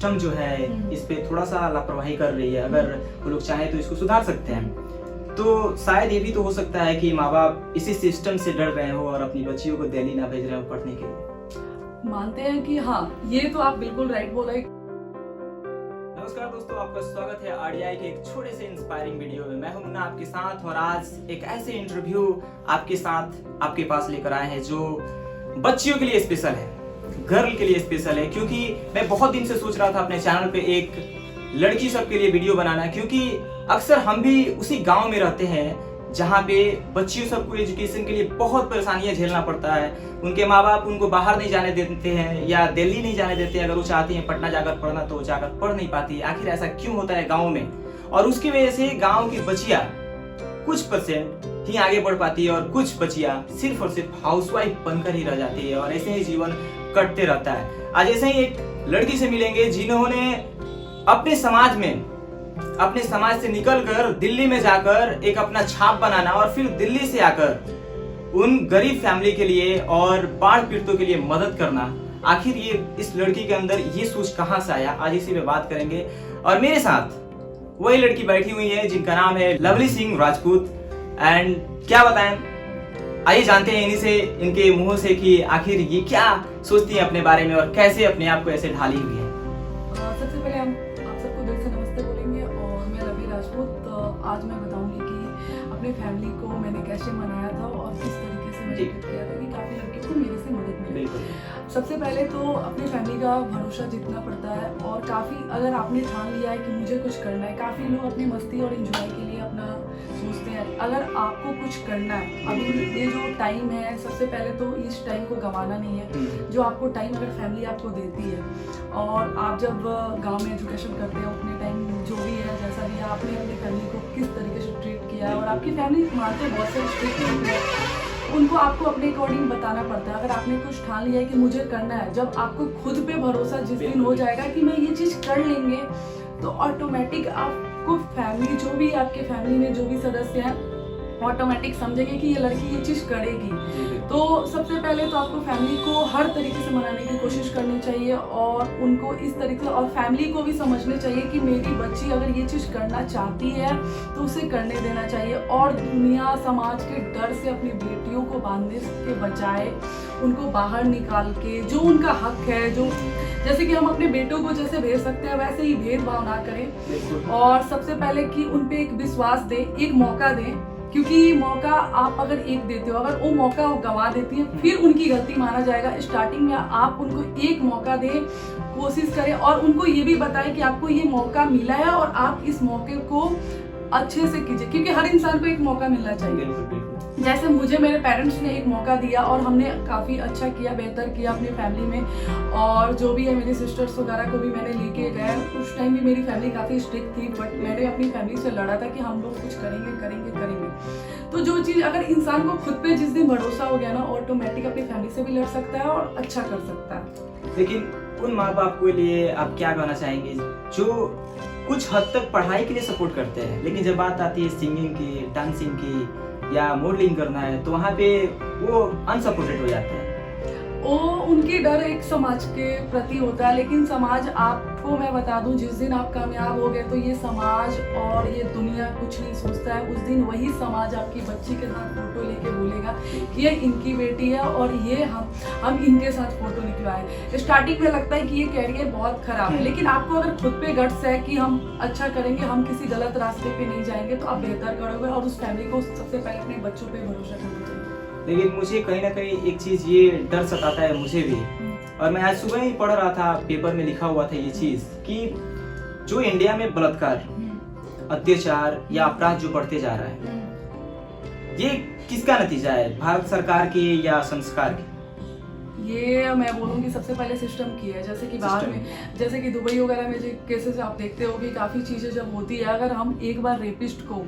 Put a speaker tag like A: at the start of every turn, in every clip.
A: System जो है इस पे थोड़ा सा लापरवाही कर रही है। अगर वो लोग चाहें तो इसको सुधार सकते हैं। तो शायद ये भी तो हो सकता है कि माँ बाप इसी सिस्टम से डर रहे हो और अपनी बच्चियों को दिल्ली ना भेज रहे हो पढ़ने के लिए।
B: मानते हैं कि हाँ, ये तो आप बिल्कुल राइट बोला।
A: नमस्कार दोस्तों, आपका स्वागत है आरडीआई के एक छोटे से इंस्पायरिंग वीडियो में। मैं हूं मुन्ना आपके साथ और आज एक ऐसे इंटरव्यू आपके साथ आपके पास लेकर आए हैं जो बच्चियों के लिए स्पेशल है, गर्ल के लिए स्पेशल है। क्योंकि मैं बहुत दिन से सोच रहा था अपने चैनल पे एक लड़की सबके लिए वीडियो बनाना, क्योंकि अक्सर हम भी उसी गांव में रहते हैं जहाँ पे बच्चियों सबको एजुकेशन के लिए बहुत परेशानियां झेलना पड़ता है। उनके माँ बाप उनको बाहर नहीं जाने देते हैं या दिल्ली नहीं जाने देते। अगर वो चाहती हैं पटना जाकर पढ़ना तो जाकर पढ़ नहीं पाती। आखिर ऐसा क्यों होता है गाँव में? और उसकी वजह से गाँव की बच्चियां कुछ परसेंट ही आगे बढ़ पाती है और कुछ बच्चियां सिर्फ और सिर्फ हाउसवाइफ बनकर ही रह जाती है और ऐसे ही जीवन कटते रहता है। आज ऐसे ही एक लड़की से मिलेंगे जिन्होंने अपने समाज से निकलकर दिल्ली में जाकर एक अपना छाप बनाना और फिर दिल्ली से आकर उन गरीब फैमिली के लिए और बाढ़ पीड़ितों के लिए मदद करना। आखिर ये इस लड़की के अंदर ये सोच कहां से आया, आज इसी पे बात करेंगे। और मेरे साथ वही लड़की बैठी हुई है जिनका नाम है लवली सिंह राजपूत। एंड क्या बताएं, आइए जानते हैं इन्हीं से, इनके मुंह से कि आखिर ये क्या सोचती है अपने बारे में और कैसे अपने आप को ऐसे ढाली हुई है।
B: सबसे पहले हम आप सबको दिल से नमस्ते बोलेंगे और मैं लवली राजपूत। आज मैं बताऊंगी कि अपने फैमिली को मैंने कैसे मनाया था और किस तरीके से मैंने ट्रीट किया था कि काफ़ी लड़कियों को मेरे से मदद मिली। सबसे पहले तो अपनी फैमिली का भरोसा जीतना पड़ता है और काफ़ी अगर आपने ठान लिया है कि मुझे कुछ करना है, काफ़ी लोग अपनी मस्ती और एंजॉय के लिए अपना सोचते हैं। अगर आपको कुछ करना है, अभी ये जो टाइम है, सबसे पहले तो इस टाइम को गंवाना नहीं है। जो आपको टाइम अगर फैमिली आपको देती है और आप जब गांव में एजुकेशन करते हो, अपने टाइम जो भी है जैसा भी है, आपने अपनी फैमिली को किस तरीके से ट्रीट किया है और आपकी फैमिली मानते बहुत सारे स्ट्रिक्ट है, उनको आपको अपने अकॉर्डिंग बताना पड़ता है। अगर आपने कुछ ठान लिया है कि मुझे करना है, जब आपको खुद पे भरोसा जिस दिन हो जाएगा कि मैं ये चीज़ कर लेंगे, तो ऑटोमेटिक आपको फैमिली जो भी आपके फैमिली में जो भी सदस्य हैं ऑटोमेटिक समझेंगे कि ये लड़की ये चीज़ करेगी। तो सबसे पहले तो आपको फैमिली को हर तरीके से मनाने की कोशिश करनी चाहिए और उनको इस तरीके से, और फैमिली को भी समझने चाहिए कि मेरी बच्ची अगर ये चीज़ करना चाहती है तो उसे करने देना चाहिए। और दुनिया समाज के डर से अपनी बेटियों को बांधने के बजाय उनको बाहर निकाल के जो उनका हक है, जो जैसे कि हम अपने बेटों को जैसे भेज सकते हैं वैसे ही भेदभाव ना करें। और सबसे पहले कि उन पे एक विश्वास दें, एक मौका दें, क्योंकि मौका आप अगर एक देते हो, अगर वो मौका वो गंवा देती है फिर उनकी गलती माना जाएगा। स्टार्टिंग में आप उनको एक मौका दें, कोशिश करें और उनको ये भी बताएं कि आपको ये मौका मिला है और आप इस मौके को अच्छे से कीजिए, क्योंकि हर इंसान को एक मौका मिलना चाहिए। जैसे मुझे मेरे पेरेंट्स ने एक मौका दिया और हमने काफ़ी अच्छा किया, बेहतर किया अपनी फैमिली में। और जो भी है मेरी सिस्टर्स वगैरह को भी मैंने लेके गए। उस टाइम भी मेरी फैमिली काफ़ी स्ट्रिक्ट थी, बट मैंने अपनी फैमिली से लड़ा था कि हम लोग कुछ करेंगे करेंगे करेंगे। तो जो चीज़ अगर इंसान को खुद पे जिस दिन भरोसा हो गया ना, ऑटोमेटिक अपनी फैमिली से भी लड़ सकता है और अच्छा कर सकता है।
A: लेकिन उन माँ बाप के लिए आप क्या कहना चाहेंगे जो कुछ हद तक पढ़ाई के लिए सपोर्ट करते हैं, लेकिन जब बात आती है सिंगिंग की, डांसिंग की या मॉडलिंग करना है तो वहाँ पे वो अनसपोर्टेड हो जाते हैं?
B: वो उनकी डर एक समाज के प्रति होता है, लेकिन समाज, आपको मैं बता दूं, जिस दिन आप कामयाब हो गए तो ये समाज और ये दुनिया कुछ नहीं सोचता है। उस दिन वही समाज आपकी बच्ची के साथ फोटो लेके बोलेगा कि ये इनकी बेटी है और ये हम इनके साथ फोटो निकलवाए। स्टार्टिंग में लगता है कि ये कैरियर बहुत खराब है, लेकिन आपको अगर खुद पे गट्स है कि हम अच्छा करेंगे, हम किसी गलत रास्ते पे नहीं जाएंगे, तो आप बेहतर करोगे। और उस फैमिली को सबसे पहले अपने बच्चों पे भरोसा करना चाहिए।
A: लेकिन मुझे कहीं ना कहीं एक चीज़ ये डर सताता है मुझे भी, और मैं आज सुबह ही पढ़ रहा था, पेपर में लिखा हुआ था ये चीज़ कि जो इंडिया में बलात्कार, अत्याचार या अपराध जो बढ़ते जा रहा है, ये किसका नतीजा है? भारत सरकार के या संस्कार के?
B: ये मैं बोलूँगी सबसे पहले सिस्टम की है। जैसे कि बाहर में, जैसे कि दुबई वगैरह में जो केसेस आप देखते हो कि काफ़ी चीज़ें जब होती है, अगर हम एक बार रेपिस्ट को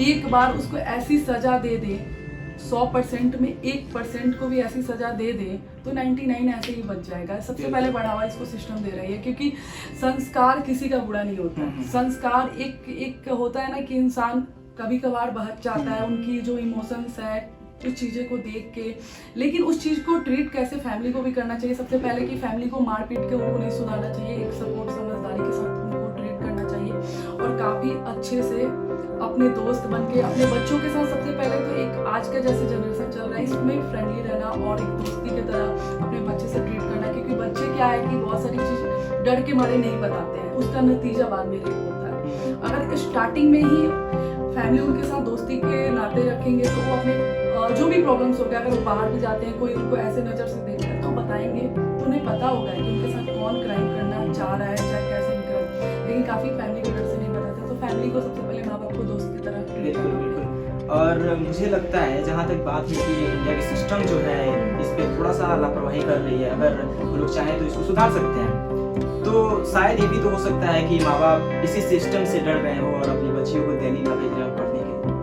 B: एक बार उसको ऐसी सज़ा दे दें, 100% में 1% को भी ऐसी सज़ा दे दें तो 99 ऐसे ही बच जाएगा। सबसे पहले बढ़ावा इसको सिस्टम दे रही है, क्योंकि संस्कार किसी का बुरा नहीं होता। संस्कार एक होता है ना कि इंसान कभी कभार बहक जाता है, उनकी जो इमोशंस है उस चीज़ें को देख के, लेकिन उस चीज़ को ट्रीट कैसे फैमिली को भी करना चाहिए। सबसे पहले कि फैमिली को मार पीट के उनको नहीं सुधारना चाहिए, एक सपोर्ट काफ़ी अच्छे से अपने दोस्त बन के अपने बच्चों के साथ, सबसे पहले तो एक आज का जैसे जनरेशन चल रहा है इसमें फ्रेंडली रहना और एक दोस्ती की तरह अपने बच्चे से ट्रीट करना, क्योंकि बच्चे क्या है कि बहुत सारी चीज़ डर के मारे नहीं बताते हैं, उसका नतीजा बाद में ये होता है। अगर स्टार्टिंग में ही फैमिली उनके साथ दोस्ती के नाते रखेंगे तो वो अपने जो भी प्रॉब्लम्स हो गया, अगर वो बाहर भी जाते हैं कोई उनको ऐसे नज़र से देख रहा है तो बताएंगे, तो उन्हें पता होगा कि उनके साथ कौन क्राइम करना चाह रहा है, चाहे कैसे भी करे। लेकिन काफ़ी फैमिली के डर से नहीं बताते, तो फैमिली को सबसे पहले माँ बाप को दोस्त की तरह ट्रीट
A: बिल्कुल
B: करना।
A: बिल्कुल। और मुझे लगता है जहाँ तक बात है कि इंडिया की सिस्टम जो है इस पे थोड़ा सा लापरवाही कर रही है, अगर वो लोग चाहें तो इसको सुधार सकते हैं। तो शायद ये भी तो हो सकता है कि माँ बाप इसी सिस्टम से डर रहे हो और अपनी बच्चियों को दिल्ली ना भेज रहे हो पढ़ने के लिए।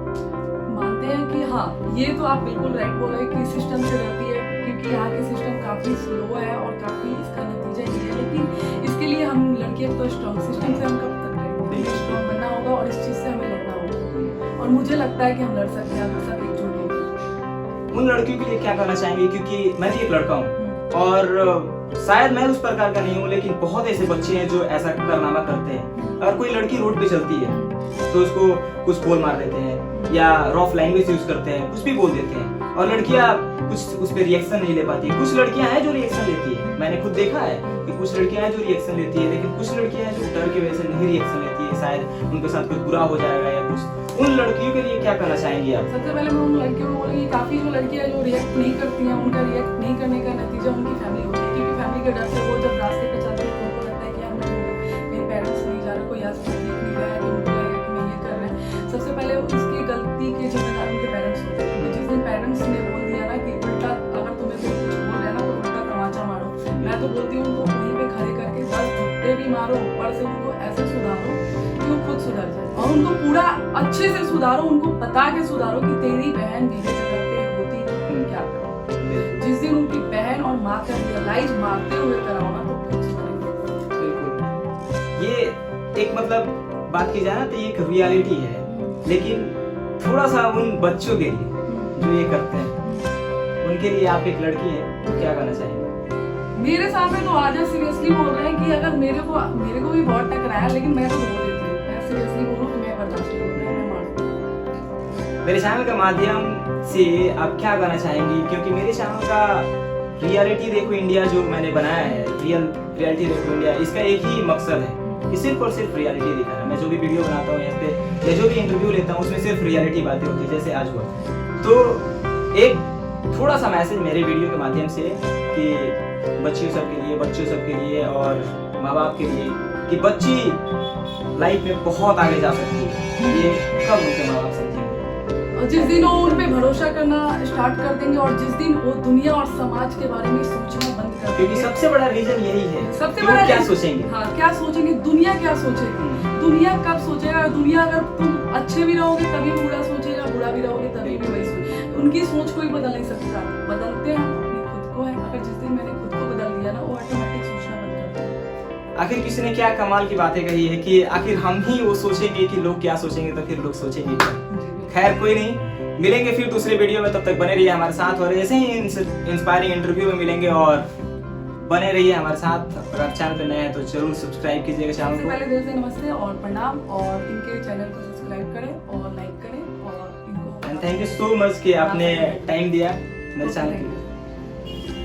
B: मानते हैं कि हाँ, ये तो आप बिल्कुल राइट बोल रहे हैं कि सिस्टम से डरती है, क्योंकि यहाँ की सिस्टम काफ़ी स्लो है और काफ़ी इसका नतीजा ये है। लेकिन इसके लिए हम लड़कियाँ तो स्ट्रॉन्ग, सिस्टम से हम कब तक करेंगे, स्ट्रॉन्ग बनना होगा और इस चीज़ से हमें लड़ना होगा, और मुझे लगता है कि हम लड़ सकते हैं अगर सब एकजुट होंगे।
A: उन लड़कियों के लिए क्या करना चाहेंगे, क्योंकि मैं भी एक लड़का हूँ और शायद मैं उस प्रकार का नहीं हूँ, लेकिन बहुत ऐसे बच्चे हैं जो ऐसा कारनामा करते हैं। अगर कोई लड़की रोड पे चलती है तो उसको कुछ बोल मार देते हैं या रफ लैंग्वेज यूज करते हैं, कुछ भी बोल देते हैं, और लड़कियां कुछ उस पर रिएक्शन नहीं ले पाती। कुछ लड़कियां हैं जो रिएक्शन लेती है, मैंने खुद देखा है कि कुछ लड़कियां हैं जो रिएक्शन लेती है, लेकिन कुछ लड़कियां हैं जो डर की वजह से नहीं रिएक्शन लेती है, शायद उनके साथ कुछ बुरा हो जाएगा या कुछ। उन लड़कियों के लिए क्या करना चाहेंगे आप?
B: सबसे पहले मैं उन लड़कियों को बोलूँगी, काफ़ी जो लड़कियां जो रिएक्ट नहीं करती हैं, उनका रिएक्ट नहीं करने का नतीजा उनकी फैमिली होती है, क्योंकि फैमिली के डर से वो जब रास्ते पे चलती है तो उनको लगता है कि यार मेरे पेरेंट्स नहीं जा रहे, कोई आस-पास देख नहीं रहा है, तो उनको लगेगा कि मैं ये कर रहा है। सबसे पहले उसकी गलती के जिम्मेदार उनके पेरेंट्स होते हैं, क्योंकि जिस दिन पेरेंट्स ने बोल दिया ना कि उल्टा अगर तुम्हें कोई कुछ बोल रहा है ना तो उल्टा तमाचा मारो, मैं तो बोलती हूँ उनको वहीं पे खड़े करके 10 धुट्टे भी मारो, ऊपर से उनको ऐसे सुधारो कि वो खुद सुधर जाए, और उनको पूरा अच्छे से सुधारो, उनको बता के सुधारो कि तेरी बहन मेरी जगह पे होती तो तुम क्या करो। जिस दिन उनकी बहन और माँ का रियलाइज मारते हुए कराओ ना तो खुद सुधरेंगे।
A: बिल्कुल, ये एक मतलब बात की जाए ना तो ये एक रियलिटी है, लेकिन थोड़ा सा उन बच्चों के लिए जो ये करते हैं उनके लिए आप एक लड़की हैं तो क्या करना चाहेंगे?
B: मेरे सामने तो आजा सीरियसली बोल रहे हैं कि अगर मेरे को भी बहुत टकराया, लेकिन मैं तो बोल देती हूँ, मैं सीरियसली बोलूँ तो मैं बर्दाश्त नहीं करती, मैं मार दूँ।
A: मेरे चैनल के माध्यम से आप क्या करना चाहेंगी, क्योंकि मेरे चैनल का रियलिटी देखो इंडिया जो मैंने बनाया है, रियलिटी देखो इंडिया, इसका एक ही मकसद है कि सिर्फ और सिर्फ रियलिटी दिखाना। मैं जो भी वीडियो बनाता हूँ यहाँ पे या जो भी इंटरव्यू लेता हूँ उसमें सिर्फ रियलिटी बातें होती है, जैसे आज हुआ। तो एक थोड़ा सा मैसेज मेरे वीडियो के माध्यम से कि बच्चियों सब के लिए, बच्चों सब के लिए और माँ बाप के लिए कि बच्ची लाइफ में बहुत आगे जा सकती है, ये कब उनके माँ बाप समझेंगे?
B: और जिस दिन वो उन पे भरोसा करना स्टार्ट कर देंगे और जिस दिन वो दुनिया और समाज के बारे में सोचना बंद कर
A: क्योंकि
B: देंगे,
A: सबसे बड़ा रीजन यही है,
B: सबसे
A: कि
B: बड़ा
A: वो क्या
B: रीजन-
A: सोचेंगे।
B: हाँ, क्या सोचेंगे, दुनिया क्या सोचेगी, दुनिया कब सोचेगा, दुनिया अगर तुम अच्छे भी रहोगे तभी बुरा सोचेगा, बुरा भी रहोगे तभी भी वही सोचेगा। उनकी सोच कोई बदल नहीं सकता, बदलते हम अपने खुद को है। अगर जिस दिन मैंने खुद को बदल दिया ना, वो ऑटोमेटिक सोचना बंद कर देगा।
A: आखिर किसी ने क्या कमाल की बातें कही है कि आखिर हम ही वो सोचेंगे कि लोग क्या सोचेंगे, तो फिर लोग सोचेंगे क्या? खैर कोई नहीं, मिलेंगे फिर दूसरे वीडियो में, तब तक बने रहिए हमारे साथ और ऐसे ही इंस्पायरिंग इंटरव्यू में मिलेंगे और बने रहिए हमारे साथ। अगर आप चैनल पे नए हैं तो जरूर सब्सक्राइब कीजिएगा चैनल
B: सबसे
A: को।
B: पहले दिल से नमस्ते और प्रणाम, और इनके चैनल को सब्सक्राइब करें और लाइक करें और इनको
A: and thank you so much कि आपने टाइम दिया मेरे चैनल के लिए।